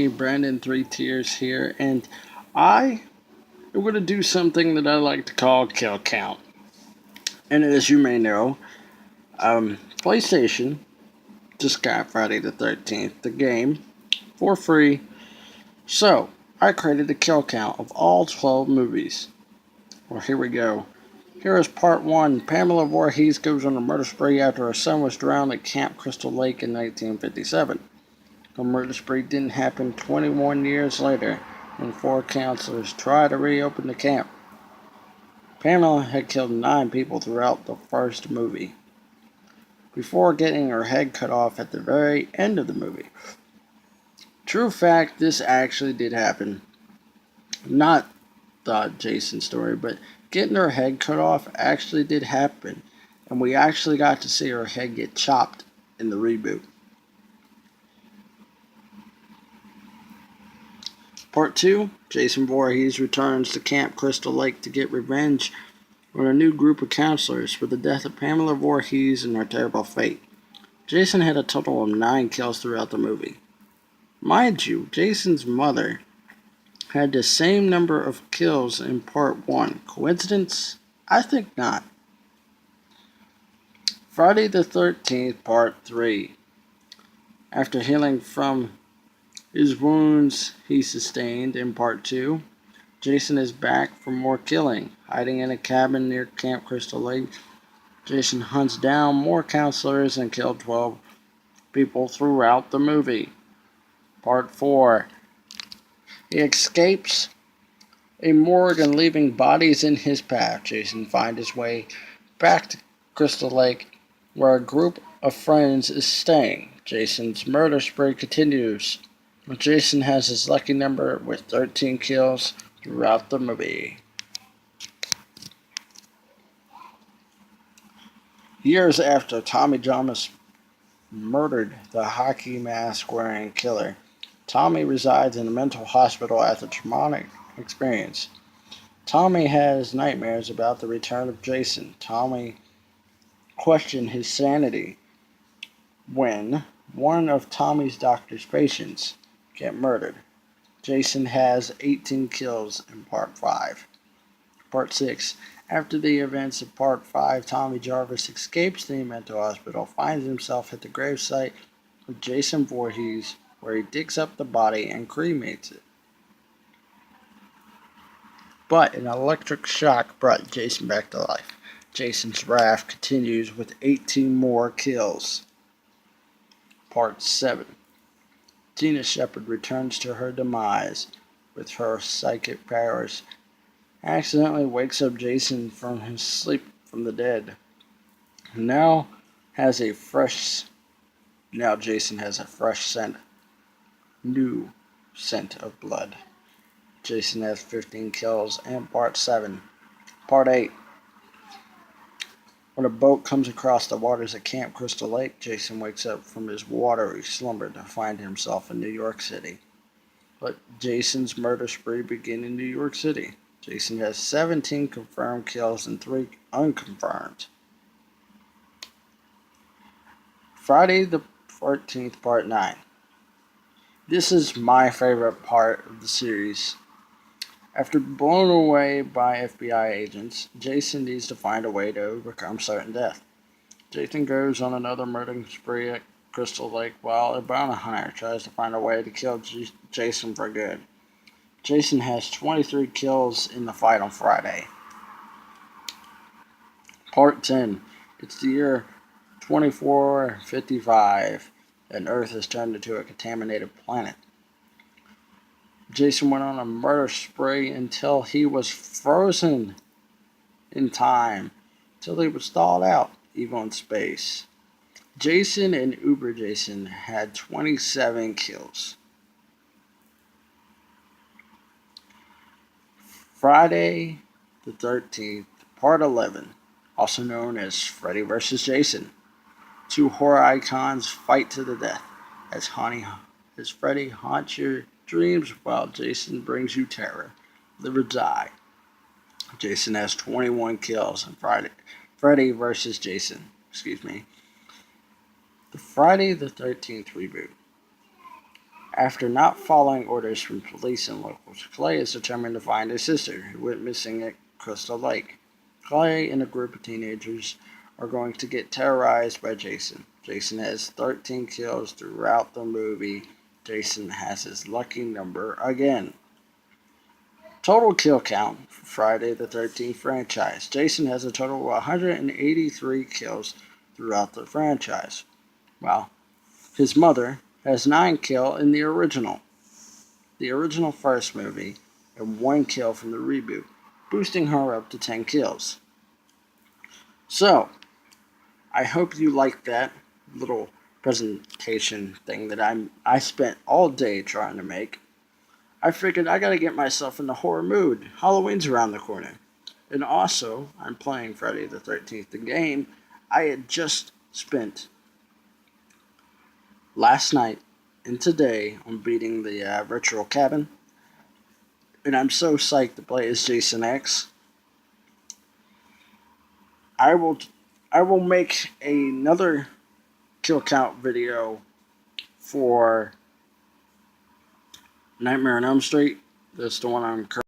Brandon Three Tears here, and I am going to do something that I like to call kill count. And as you may know, PlayStation just got Friday the 13th, the game, for free. So I created a kill count of all 12 movies. Well, here we go. Here is part one. Pamela Voorhees goes on a murder spree after her son was drowned at Camp Crystal Lake in 1957. The murder spree didn't happen 21 years later, when four counselors tried to reopen the camp. Pamela had killed 9 people throughout the first movie, before getting her head cut off at the very end of the movie. True fact, this actually did happen. Not the Jason story, but getting her head cut off actually did happen, and we actually got to see her head get chopped in the reboot. Part 2, Jason Voorhees returns to Camp Crystal Lake to get revenge on a new group of counselors for the death of Pamela Voorhees and her terrible fate. Jason had a total of 9 kills throughout the movie. Mind you, Jason's mother had the same number of kills in Part 1. Coincidence? I think not. Friday the 13th, Part 3. After healing from his wounds he sustained in Part 2, Jason is back for more killing. Hiding in a cabin near Camp Crystal Lake, Jason hunts down more counselors and killed 12 people throughout the movie. Part 4. He escapes a morgue and leaving bodies in his path. Jason finds his way back to Crystal Lake, where a group of friends is staying. Jason's murder spree continues. Jason has his lucky number with 13 kills throughout the movie. Years after Tommy Jarmus murdered the hockey mask wearing killer, Tommy resides in a mental hospital after a traumatic experience. Tommy has nightmares about the return of Jason. Tommy questions his sanity when one of Tommy's doctor's patients get murdered. Jason has 18 kills in Part 5. Part 6. After the events of Part 5, Tommy Jarvis escapes the mental hospital, finds himself at the gravesite of Jason Voorhees, where he digs up the body and cremates it. But an electric shock brought Jason back to life. Jason's wrath continues with 18 more kills. Part 7. Tina Shepard returns to her demise with her psychic powers. Accidentally wakes up Jason from his sleep from the dead. Now Jason has a fresh scent. New scent of blood. Jason has 15 kills in Part 7. Part 8. When a boat comes across the waters at Camp Crystal Lake, Jason wakes up from his watery slumber to find himself in New York City. But Jason's murder spree begins in New York City. Jason has 17 confirmed kills and 3 unconfirmed. Friday the 14th, Part 9. This is my favorite part of the series. After blown away by FBI agents, Jason needs to find a way to overcome certain death. Jason goes on another murdering spree at Crystal Lake while a bounty hunter tries to find a way to kill Jason for good. Jason has 23 kills in the fight on Friday. Part 10. It's the year 2455, and Earth has turned into a contaminated planet. Jason went on a murder spree until he was frozen in time, until he was thawed out, even in space. Jason and Uber Jason had 27 kills. Friday the 13th, Part 11, also known as Freddy vs. Jason. 2 horror icons fight to the death as Freddy haunts your dreams while Jason brings you terror. Live or die. Jason has 21 kills in Freddy vs. Jason. The Friday the 13th reboot. After not following orders from police and locals, Clay is determined to find his sister, who went missing at Crystal Lake. Clay and a group of teenagers are going to get terrorized by Jason. Jason has 13 kills throughout the movie. Jason has his lucky number again. Total kill count for Friday the 13th franchise. Jason has a total of 183 kills throughout the franchise. While his mother has 9 kills in the original first movie, and 1 kill from the reboot, boosting her up to 10 kills. So, I hope you liked that little presentation thing that I spent all day trying to make. I figured I gotta get myself in the horror mood. Halloween's around the corner. And also, I'm playing Friday the 13th, the game I had just spent last night and today on beating the virtual cabin. And I'm so psyched to play as Jason X. I will make another kill count video for Nightmare on Elm Street. That's the one I'm currently